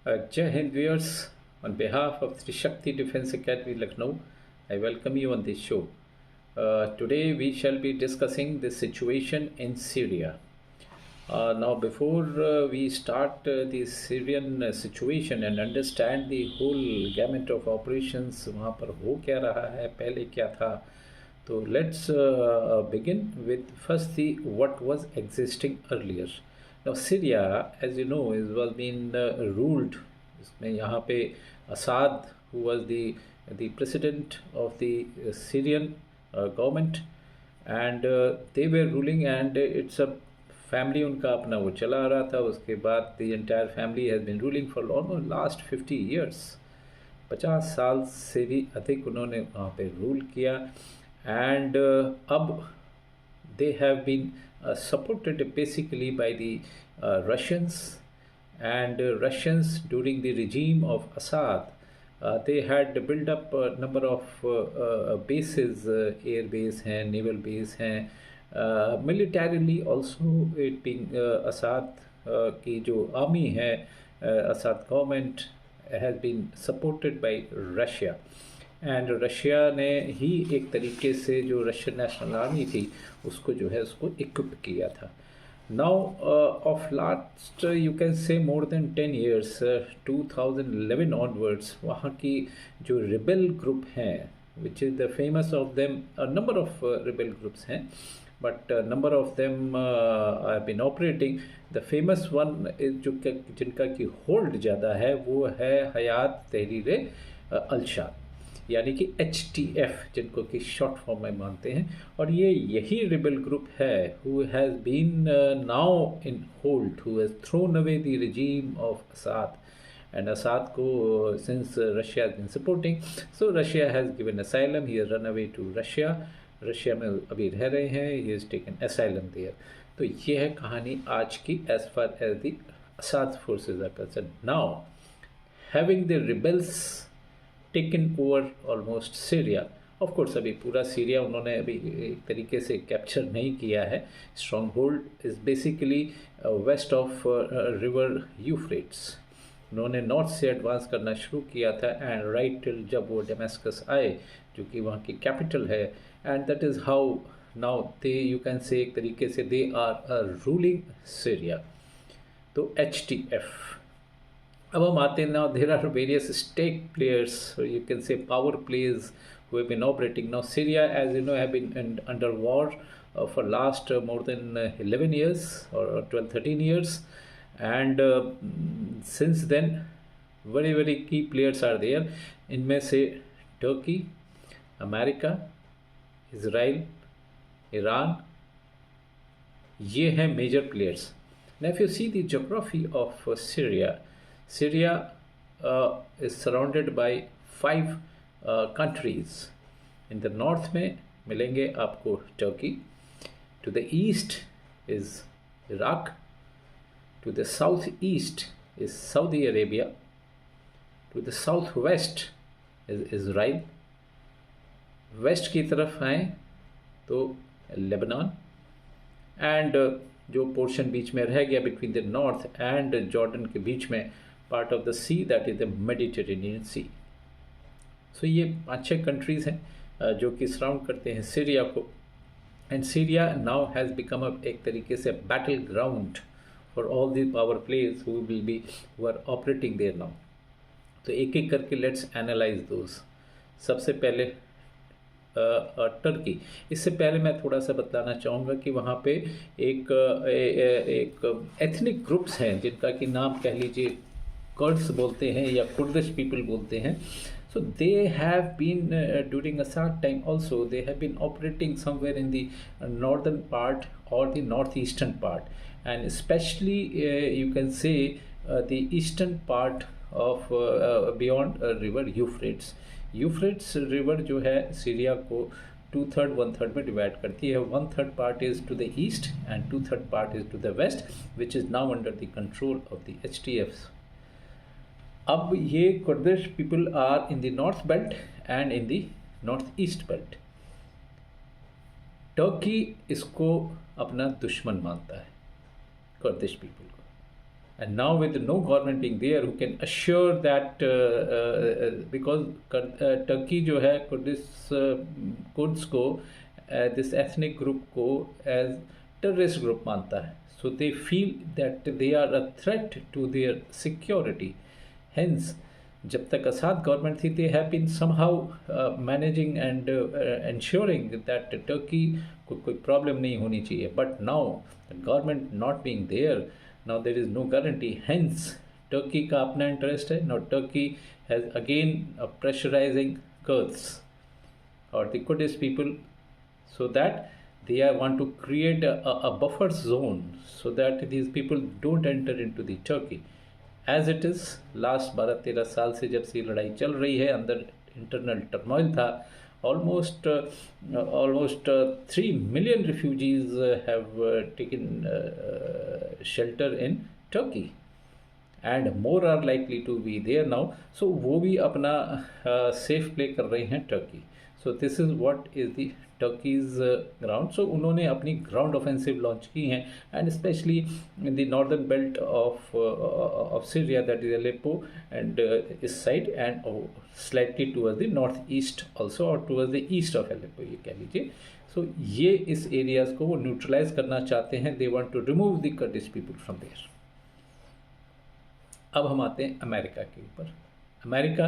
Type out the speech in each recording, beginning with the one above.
Jai Hind viewers, on behalf of Sri Shakti Defence Academy Lucknow, I welcome you on this show. Today we shall be discussing the situation in Syria. Now before we start the Syrian situation and understand the whole gamut of operations, वहाँ पर हो क्या रहा है, पहले क्या था, तो let's begin with first the what was existing earlier. Now Syria, as you know, was being ruled. इसमें यहाँ पे Assad, who was the president of the Syrian government, and they were ruling, and it's a family उनका अपना वो चला आ रहा था. उसके बाद the entire family has been ruling for almost last 50 years. 50 साल से भी अधिक उन्होंने वहाँ पे रूल किया. And अब they have been supported basically by the Russians, and Russians during the regime of Assad, they had built up a number of bases, air base हैं, naval base हैं, militarily also it being Assad की जो army है, Assad government has been supported by Russia. And Russia ने ही एक तरीके से जो रशियन नेशनल आर्मी थी उसको जो है उसको इक्विप किया था. Now of last you can से मोर देन 10 years, 2011 ऑनवर्ड्स, वहाँ की जो रिबेल ग्रुप हैं, which is the famous of them, number of rebel groups हैं, but number of them have been operating. The famous one जो जिनका की hold ज़्यादा है वो है हयात तहरीर अल-शाम, यानी कि HTF, जिनको कि शॉर्ट फॉर्म में मानते हैं. और ये यही रिबेल ग्रुप है who has been now in hold, who has thrown away the regime of Assad. And Assad को since Russia has been supporting, so Russia has given asylum, he has run away to Russia. Russia में अभी रह रहे हैं, he has taken asylum there. तो ये है कहानी आज की as far as the Assad forces are concerned. Now having the rebels taken over almost Syria. Of course अभी पूरा सीरिया उन्होंने अभी एक तरीके से कैप्चर नहीं किया है. Stronghold is basically west of river Euphrates. उन्होंने नॉर्थ से एडवांस करना शुरू किया था एंड राइट टिल जब वो डेमास्कस आए जो कि वहाँ की कैपिटल है. And that is how now they you can say एक तरीके से दे आर रूलिंग सीरिया. तो HTF. अब हम आते हैं. Now there are various stake players, you can say power players who have been operating. Now Syria, as you know, have been under war for last more than 11 years or 12-13 years, and since then very key players are there. इनमें से Turkey, America, Israel, Iran, ये हैं major players. Now if you see the geography of Syria is surrounded by 5 countries. In the north में मिलेंगे आपको Turkey, to the east is Iraq, to the southeast is Saudi Arabia, to the southwest is Israel, west की तरफ आए तो Lebanon, and जो portion बीच में रह गया between the north and Jordan के बीच में, part of the sea that is the Mediterranean sea. So ये 5-6 कंट्रीज़ हैं जो कि सराउंड करते हैं सीरिया को. And Syria now has become एक तरीके से battleground for all the power players who will be who are operating there now. तो एक एक करके लेट्स एनालाइज दोस. सबसे पहले टर्की. इससे पहले मैं थोड़ा सा बताना चाहूँगा कि वहाँ पे एक एथनिक ग्रुप्स हैं जिनका कि नाम कह लीजिए कर्ड्स बोलते हैं या कुर्दिश पीपल बोलते हैं. So they have been during Assad time also they have been operating somewhere in the northern part or the northeastern part, and especially you can say the eastern part of beyond river Euphrates. Euphrates river जो है Syria को 2/3 1/3 में divide करती है. 1/3 part is to the east and 2/3 part is to the west, which is now under the control of the HTF. अब ये Kurdish people are in the north belt and in the north east belt. Turkey इसको अपना दुश्मन मानता है, Kurdish people को. And now with no government being there who can assure that because Turkey जो है Kurds को this ethnic group को as terrorist group मानता है, so they feel that they are a threat to their security. Hence जब तक असाद government थी they have been somehow managing and ensuring that Turkey को कोई प्रॉब्लम नहीं होनी चाहिए. But now the government not being there, now there is no guarantee. Hence Turkey का अपना interest है. Now Turkey has again pressurizing Kurds or the Kurdish people, so that they want to create a buffer zone so that these people don't enter into the Turkey. As it is, last 12-13 साल से जब से लड़ाई चल रही है, अंदर internal turmoil था. Almost 3 million refugees have taken shelter in Turkey, and more are likely to be there now. So वो भी अपना safe play कर रहे हैं Turkey. So this is what is the Turkey's ground. So उन्होंने अपनी ground offensive launch की हैं, and especially in the northern belt of Syria, that is Aleppo and इस side, and slightly towards the northeast also, or towards the east of Aleppo ये कह लीजिए. So ये इस areas को वो neutralize करना चाहते हैं. They want to remove the Kurdish people from there. अब हम आते हैं अमेरिका के ऊपर. America,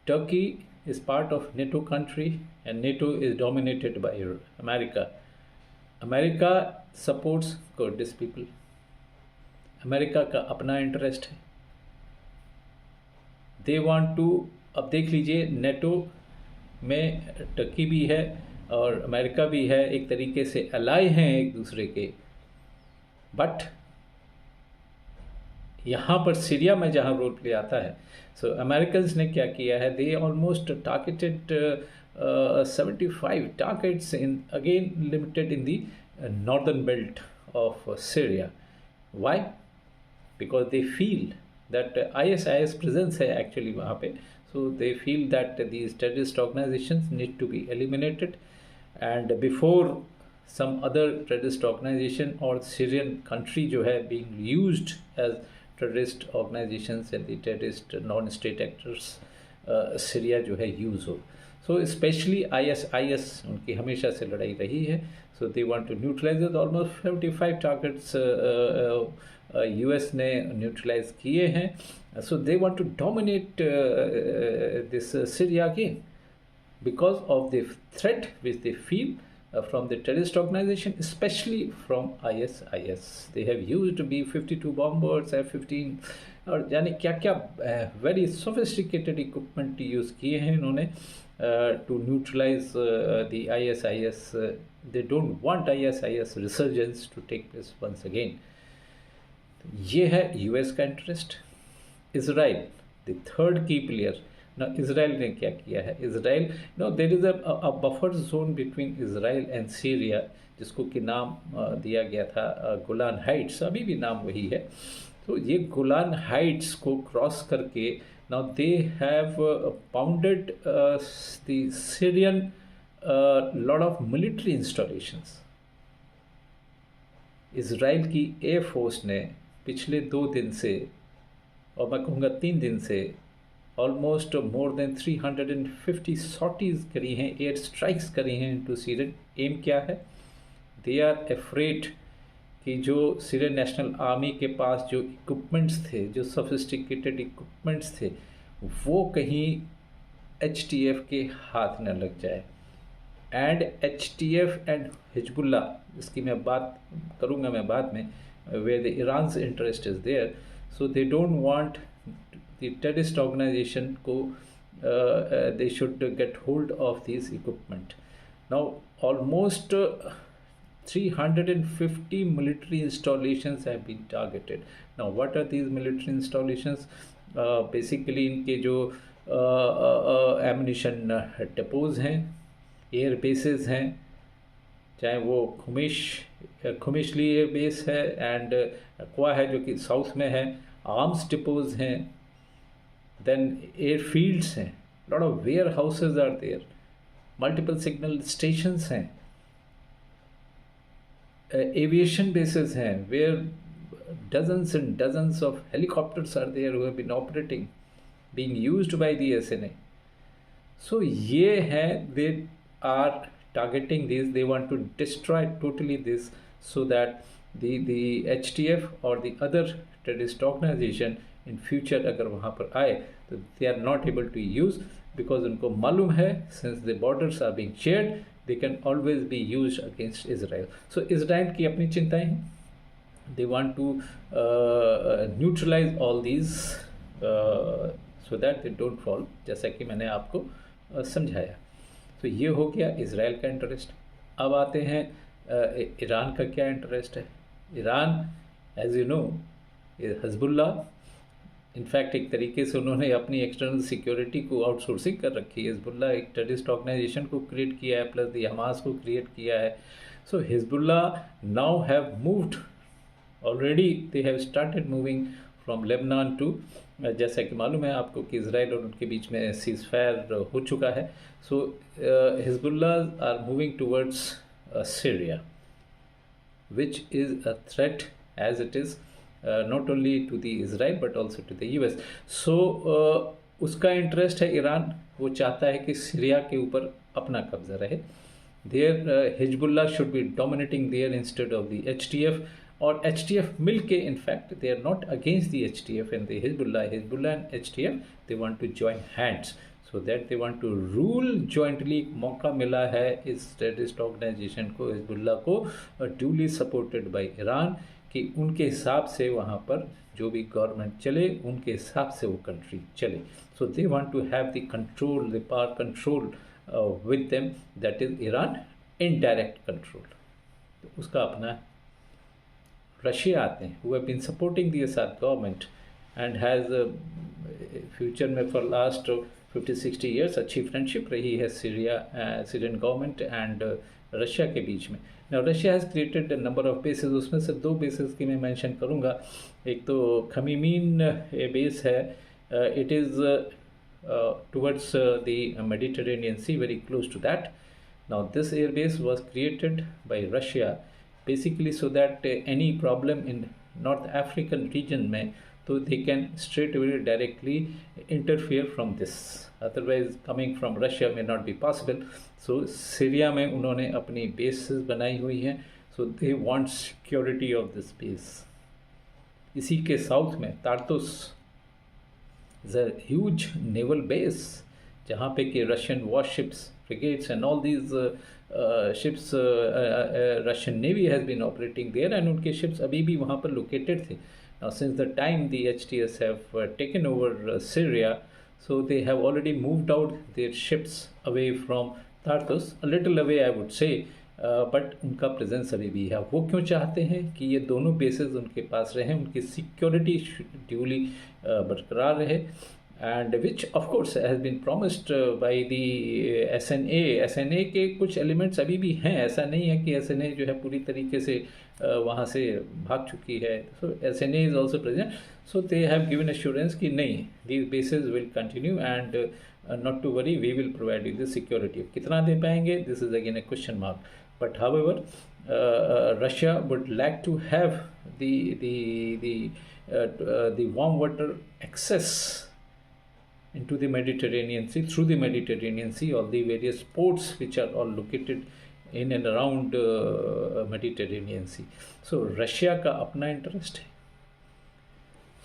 Turkey is part of NATO country and NATO is dominated by America. America supports Kurdish people. America का अपना इंटरेस्ट है. They want to, अब देख लीजिए नेटो में टर्की भी है और अमेरिका भी है, एक तरीके से अलाई हैं एक दूसरे के. बट यहाँ पर सीरिया में जहाँ रोल प्ले आता है, सो अमेरिकन्स ने क्या किया है, they almost targeted 75 targets in, again limited in the northern belt of Syria. Why? Because they feel that ISIS presence है एक्चुअली वहाँ पे. So they feel that these terrorist organisations need to be eliminated, and before some other terrorist organization or Syrian country जो है being used as terrorist organizations and the terrorist non-state actors Syria जो है use हो. So especially ISIS उनकी हमेशा से लड़ाई रही है. So they want to neutralize it. Almost 75 targets US ने neutralize किए हैं. So they want to dominate this Syria again because of the threat which they feel from the terrorist organization, especially from ISIS. They have used B-52 bombers, F-15 और यानी क्या क्या very sophisticated equipment use किए हैं इन्होंने to neutralize the ISIS. They don't want ISIS resurgence to take place once again. ये है US का interest. Israel, the third key player. Now Israel ने क्या किया है? Israel, no there is a buffer zone between Israel and Syria, जिसको कि नाम दिया गया था गोलान हाइट्स. अभी भी नाम वही है. तो ये गोलान हाइट्स को क्रॉस करके now they have pounded the Syrian lot of military installations. Israel की एयर फोर्स ने पिछले 2 दिन से, और मैं कहूँगा 3 दिन से, ऑलमोस्ट मोर देन 350 सॉटीज़ करी हैं, एयर स्ट्राइक्स करी हैं इनटू सीरियन. एम क्या है? दे आर एफ्रेड कि जो सीरियन नेशनल आर्मी के पास जो इक्विपमेंट्स थे, जो सोफिस्टिकेटेड इक्विपमेंट्स थे, वो कहीं HTF के हाथ न लग जाए. एंड HTF एंड हिजबुल्ला, इसकी मैं बात करूँगा मैं बाद में, where the Iran's interest is there. So they don't want the terrorist organization को they should get hold of these equipment. Now almost 350 military installations have been targeted. Now what are these military installations? Basically इनके जो ammunition depots हैं, air bases हैं, चाहे वो खुमिशली air base है, and aqua है जो कि साउथ में है, आर्म्स डिपोज हैं, then airfields हैं, lot of warehouses are there, multiple signal stations हैं, aviation bases हैं, where dozens and dozens of helicopters are there who have been operating, being used by the SNA. So ये है, they are targeting this, they want to destroy totally this, so that the HTF or the other terrorist organization in future अगर वहाँ पर आए तो they are not able to use, because उनको मालूम है since the borders are being shared, they can always be used against Israel. So Israel की अपनी चिंताएं हैं, they want to neutralize all these so that they don't fall, जैसा कि मैंने आपको समझाया. तो ये हो गया इज़राइल का इंटरेस्ट. अब आते हैं ईरान का क्या इंटरेस्ट है. Iran, as you know, Hezbollah, in fact एक तरीके से उन्होंने अपनी एक्सटर्नल सिक्योरिटी को आउटसोर्सिंग कर रखी है. हिजबुल्ला एक टेररिस्ट ऑर्गेनाइजेशन को क्रिएट किया है, प्लस दी हमास को क्रिएट किया है. So Hezbollah now have moved already, they have started moving from Lebanon to, जैसा कि मालूम है आपको कि इज़राइल और उनके बीच में सीज फायर हो चुका है. So Hezbollah are moving towards Syria, which is a threat as it is not only to the Israel but also to the US. So उसका इंटरेस्ट है ईरान, वो चाहता है कि सीरिया के ऊपर अपना कब्जा रहे. There Hezbollah should be dominating there instead of the HTF, और HTF मिल के, in fact they are not against the HTF and the Hezbollah and HTF, they want to join hands so that they want to rule jointly. मौका मिला है इस terrorist organisation को, Hezbollah को, duly supported by Iran, कि उनके हिसाब से वहाँ पर जो भी गवर्नमेंट चले उनके हिसाब से वो कंट्री चले. So they want to have the control, the power control with them, that is Iran, indirect control. तो उसका अपना. रशिया आते हैं, who have been supporting the Assad government and has future में फॉर लास्ट 50-60 ईयर्स अच्छी friendship रही है Syrian government and Russia के बीच में. Now Russia has created a number of bases, उसमें से 2 bases की मैं मेंशन करूँगा. एक तो खमीमीन बेस है, it is towards the Mediterranean Sea, very close to that. Now this air base was created by Russia basically so that any problem in North African region में, तो they can straight away directly interfere from this. Otherwise coming from Russia may not be possible. So Syria में उन्होंने अपनी bases बनाई हुई हैं. So they want security of this base. इसी के साउथ में तार्तुस is a huge naval base, जहाँ पे कि Russian warships, frigates and all these ships, Russian Navy has been operating there, and उनके ships अभी भी वहाँ पर located थे. Now since the time the HTS have taken over Syria, so they have already moved out their ships away from Tartus, a little away I would say, but उनका presence अभी भी है. वो क्यों चाहते हैं कि ये दोनों बेसेस उनके पास रहें, उनकी सिक्योरिटी ड्यूली बरकरार रहे, and which of course has been promised by the SNA. SNA के कुछ एलिमेंट्स अभी भी हैं, ऐसा नहीं है कि SNA जो है पूरी तरीके से वहाँ से भाग चुकी है. So SNA is also present, so they have given assurance कि नहीं, these bases will continue and not to worry, we will provide you the security. कितना दे पाएंगे, this is again a question mark. But however, Russia would like to have the warm water access into the Mediterranean Sea, through the Mediterranean Sea, all the various ports which are all located in and around Mediterranean Sea. So Russia का अपना interest है.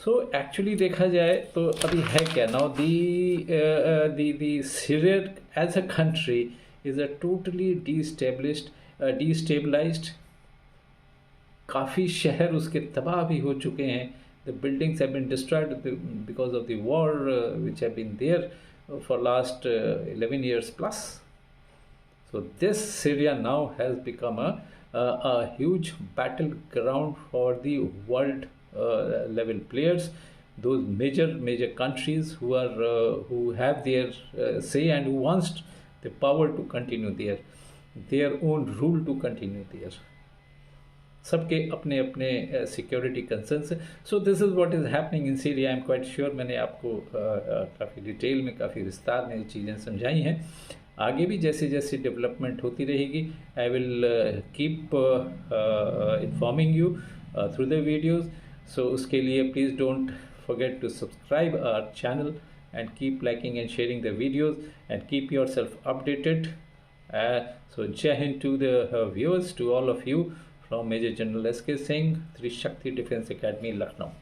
So actually देखा जाए तो अभी है क्या, now the Syria as a country is a totally destabilized. काफ़ी शहर उसके तबाह भी हो चुके हैं. The buildings have been destroyed because of the war which have been there for last 11 years plus. So this Syria now has become a huge battleground for the world level players, those major countries who have their say and who wants the power to continue their own rule to continue there. सबके अपने अपने security concerns है. So this is what is happening in Syria. I am quite sure मैंने आपको काफ़ी detail में, काफ़ी विस्तार में ये चीज़ें समझाई हैं. आगे भी जैसे जैसे डेवलपमेंट होती रहेगी, I will keep informing you through the videos. So उसके लिए please don't forget to subscribe our channel and keep liking and sharing the videos and keep yourself updated. So Jai Hind to the viewers, to all of you from Major General S.K. Singh, Trishakti Defence Academy, Lucknow.